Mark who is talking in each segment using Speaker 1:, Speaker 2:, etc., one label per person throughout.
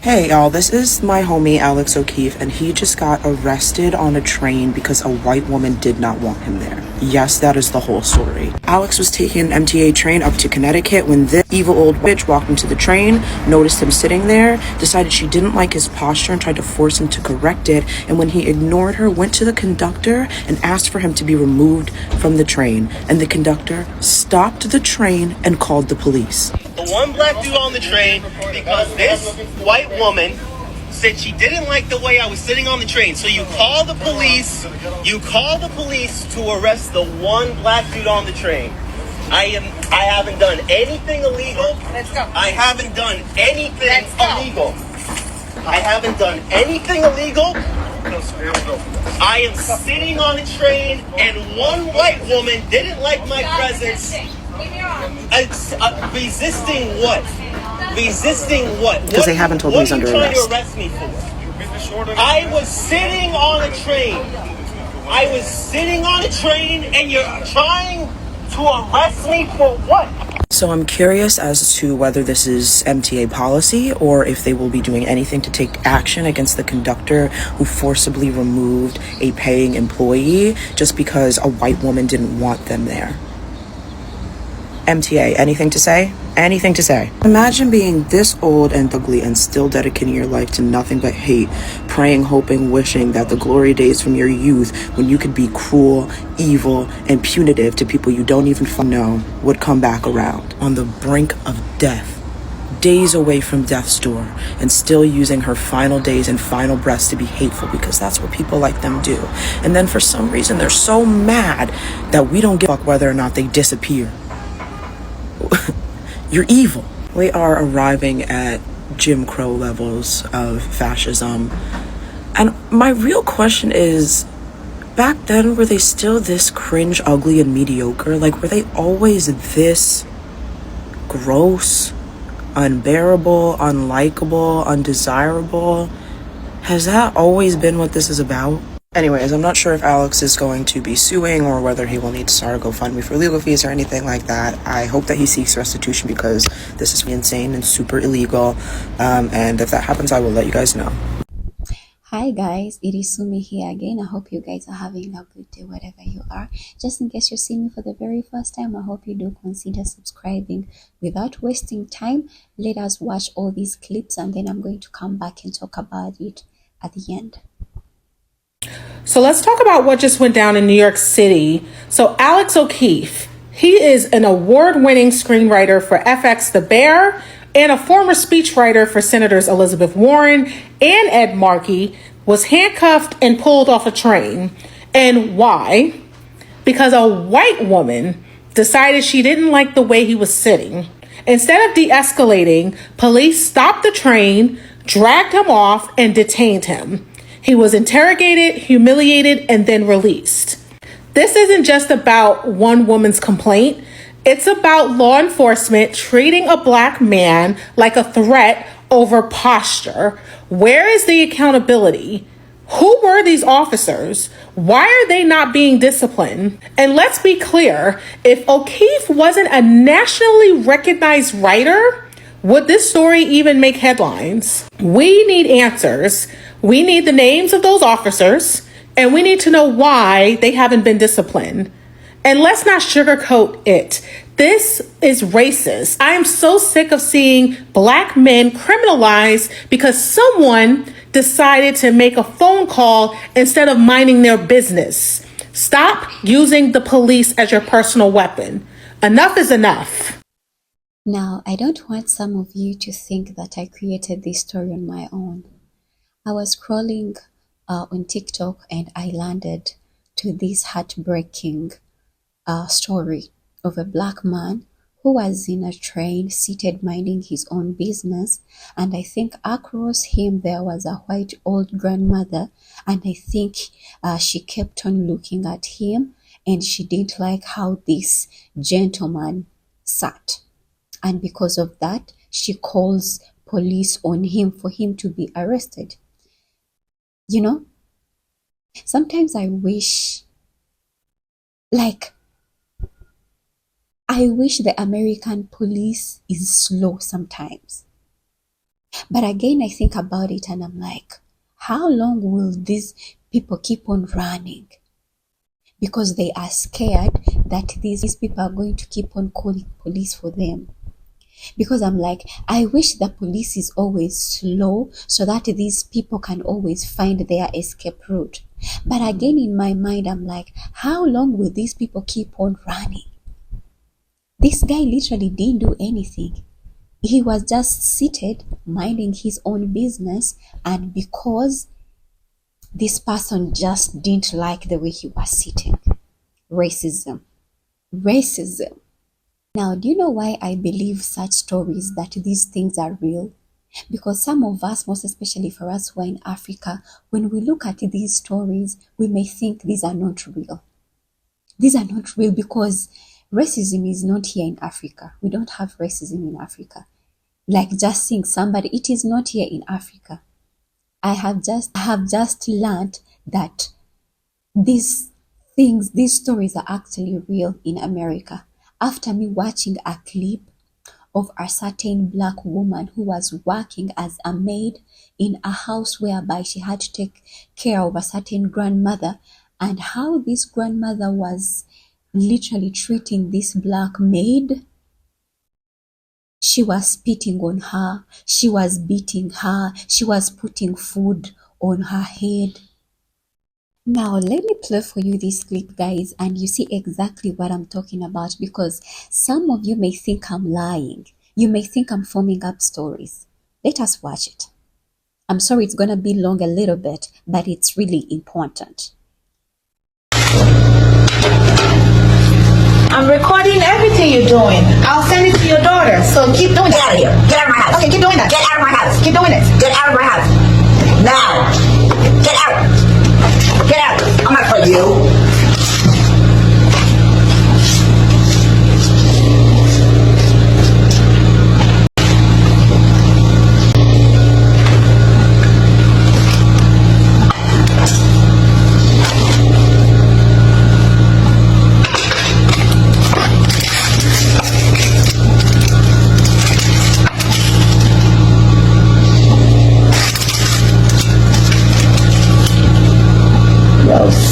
Speaker 1: Hey y'all, this is my homie Alex O'Keefe, and he just got arrested on a train because a white woman did not want him there. Yes, that is the whole story. Alex was taking an MTA train up to Connecticut when this evil old bitch walked into the train, noticed him sitting there, decided she didn't like his posture and tried to force him to correct it, and when he ignored her, went to the conductor and asked for him to be removed from the train. And the conductor stopped the train and called the police.
Speaker 2: The one black dude on the train because this white woman said she didn't like the way I was sitting on the train. So you call the police to arrest the one black dude on the train. I haven't done anything illegal.
Speaker 3: Let's go.
Speaker 2: I haven't done anything illegal. I haven't done anything illegal. I am sitting on a train and one white woman didn't like my presence. Resisting what? Resisting what?
Speaker 1: Because they haven't told me he's under arrest.
Speaker 2: What are you trying to arrest me for? I was sitting on a train. I was sitting on a train and you're trying to arrest me for what?
Speaker 1: So I'm curious as to whether this is MTA policy or if they will be doing anything to take action against the conductor who forcibly removed a paying employee just because a white woman didn't want them there. MTA, anything to say? Anything to say? Imagine being this old and ugly and still dedicating your life to nothing but hate, praying, hoping, wishing that the glory days from your youth when you could be cruel, evil, and punitive to people you don't even know would come back around. On the brink of death, days away from death's door, and still using her final days and final breaths to be hateful because that's what people like them do. And then for some reason they're so mad that we don't give a fuck whether or not they disappear. You're evil. We are arriving at Jim Crow levels of fascism. And my real question is, back then, were they still this cringe, ugly, and mediocre? Like, were they always this gross, unbearable, unlikable, undesirable? Has that always been what this is about? Anyways, I'm not sure if Alex is going to be suing or whether he will need to start a GoFundMe for legal fees or anything like that. I hope that he seeks restitution because this is insane and super illegal. And if that happens, I will let you guys know.
Speaker 4: Hi guys, it is Sumi here again. I hope you guys are having a good day wherever you are. Just in case you're seeing me for the very first time, I hope you do consider subscribing. Without wasting time, let us watch all these clips and then I'm going to come back and talk about it at the end.
Speaker 5: So let's talk about what just went down in New York City. So Alex O'Keefe, he is an award-winning screenwriter for FX The Bear and a former speechwriter for Senators Elizabeth Warren and Ed Markey, was handcuffed and pulled off a train. And why? Because a white woman decided she didn't like the way he was sitting. Instead of de-escalating, police stopped the train, dragged him off, and detained him. He was interrogated, humiliated, and then released. This isn't just about one woman's complaint. It's about law enforcement treating a black man like a threat over posture. Where is the accountability? Who were these officers? Why are they not being disciplined? And let's be clear, if O'Keefe wasn't a nationally recognized writer, would this story even make headlines? We need answers. We need the names of those officers, and we need to know why they haven't been disciplined. And let's not sugarcoat it. This is racist. I am so sick of seeing black men criminalized because someone decided to make a phone call instead of minding their business. Stop using the police as your personal weapon. Enough is enough.
Speaker 4: Now, I don't want some of you to think that I created this story on my own. I was scrolling on TikTok and I landed to this heartbreaking story of a black man who was in a train seated minding his own business, and I think across him there was a white old grandmother, and I think she kept on looking at him and she didn't like how this gentleman sat, and because of that she calls police on him for him to be arrested. You know, sometimes I wish the American police is slow sometimes. But again, I think about it and I'm like, how long will these people keep on running? Because they are scared that these people are going to keep on calling police for them. Because I'm like, I wish the police is always slow so that these people can always find their escape route. But again, in my mind, I'm like, how long will these people keep on running? This guy literally didn't do anything. He was just seated, minding his own business, and because this person just didn't like the way he was sitting. Racism. Racism. Now, do you know why I believe such stories, that these things are real? Because some of us, most especially for us who are in Africa, when we look at these stories, we may think these are not real. These are not real because racism is not here in Africa. We don't have racism in Africa. Like just seeing somebody, it is not here in Africa. I have just learned that these things, these stories are actually real in America. After me watching a clip of a certain black woman who was working as a maid in a house whereby she had to take care of a certain grandmother, and how this grandmother was literally treating this black maid. She was spitting on her, she was beating her, she was putting food on her head. Now, let me play for you this clip, guys, and you see exactly what I'm talking about, because some of you may think I'm lying. You may think I'm forming up stories. Let us watch it. I'm sorry it's going to be long a little bit, but it's really important.
Speaker 3: I'm recording everything you're doing. I'll send it to your daughter. So keep doing that.
Speaker 6: Get out of here. Get out of my house.
Speaker 3: Okay, keep doing that.
Speaker 6: Get out of my house.
Speaker 3: Keep doing it.
Speaker 6: Get out of my house. Now. Get out. Get out. I'm not for you.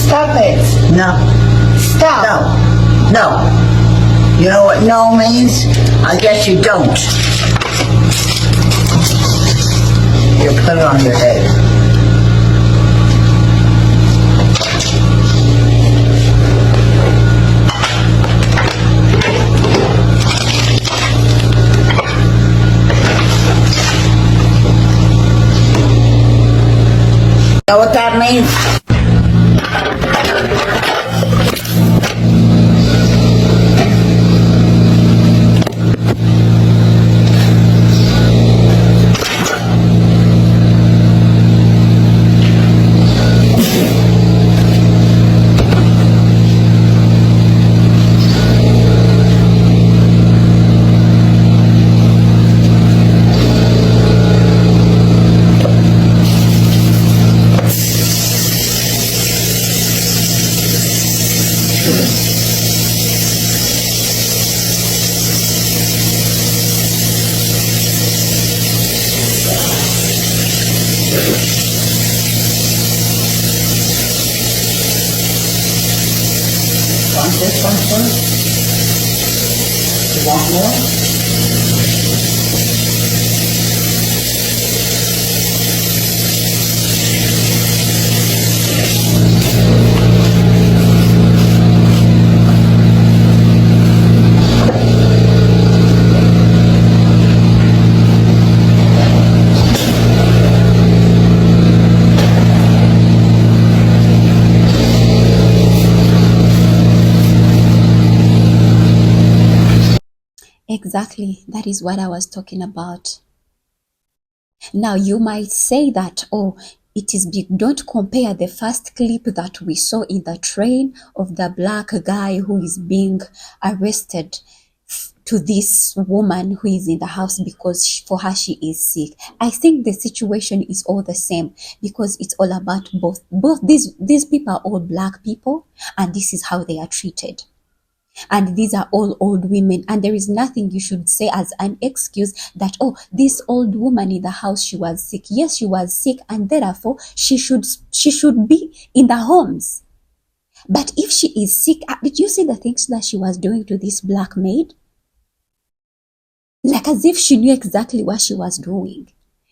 Speaker 3: Stop it.
Speaker 6: No.
Speaker 3: Stop.
Speaker 6: No. No. You know what no means? I guess you don't. You put it on your head. Know what that means? Want this one first? You want more?
Speaker 4: Exactly, that is what I was talking about. Now, you might say that, oh, it is big. Don't compare the first clip that we saw in the train of the black guy who is being arrested to this woman who is in the house because for her she is sick. I think the situation is all the same because it's all about both these people are all black people and this is how they are treated. And these are all old women, and there is nothing you should say as an excuse that, oh, this old woman in the house, she was sick. Yes, she was sick, and therefore she should be in the homes. But if she is sick, did you see the things that she was doing to this black maid? Like as if she knew exactly what she was doing.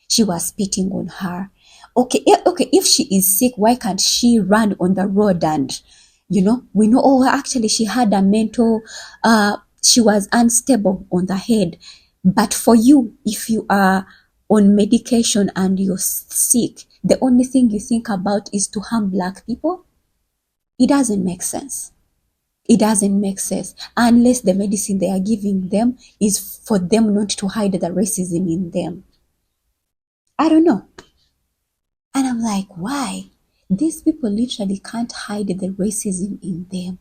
Speaker 4: She was spitting on her. Okay, if she is sick, why can't she run on the road and, we know, oh, actually she had a mental, she was unstable on the head. But for you, if you are on medication and you're sick, the only thing you think about is to harm black people? It doesn't make sense. It doesn't make sense unless the medicine they are giving them is for them not to hide the racism in them. I don't know. And I'm like, why? These people literally can't hide the racism in them.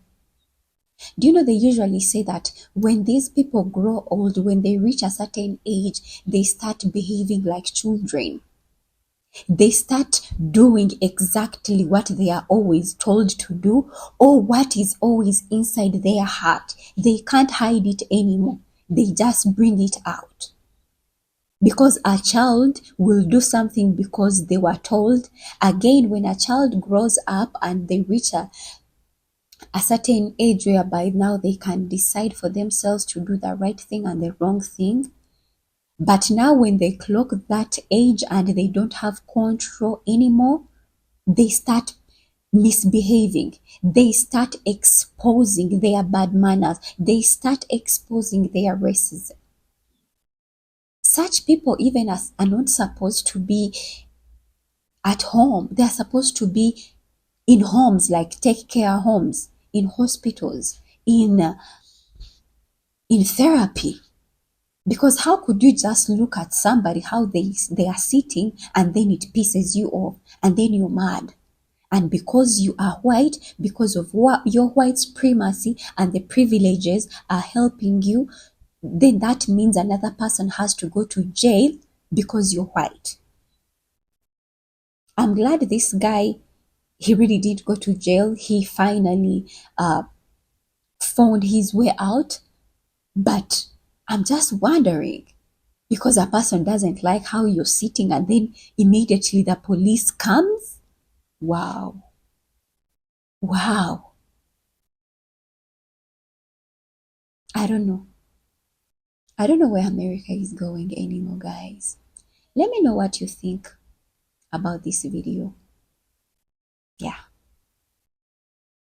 Speaker 4: Do you know they usually say that when these people grow old, when they reach a certain age, they start behaving like children. They start doing exactly what they are always told to do, or what is always inside their heart. They can't hide it anymore. They just bring it out. Because a child will do something because they were told. Again, when a child grows up and they reach a certain age whereby now they can decide for themselves to do the right thing and the wrong thing. But now when they clock that age and they don't have control anymore, they start misbehaving. They start exposing their bad manners. They start exposing their racism. Such people even are not supposed to be at home. They're supposed to be in homes, like take care homes, in hospitals, in therapy. Because how could you just look at somebody, how they are sitting, and then it pisses you off, and then you're mad? And because you are white, because of what your white supremacy and the privileges are helping you, then that means another person has to go to jail because you're white. I'm glad this guy, he really did go to jail. He finally found his way out. But I'm just wondering, because a person doesn't like how you're sitting and then immediately the police comes? Wow. Wow. I don't know. I don't know where America is going anymore, guys. Let me know what you think about this video. Yeah.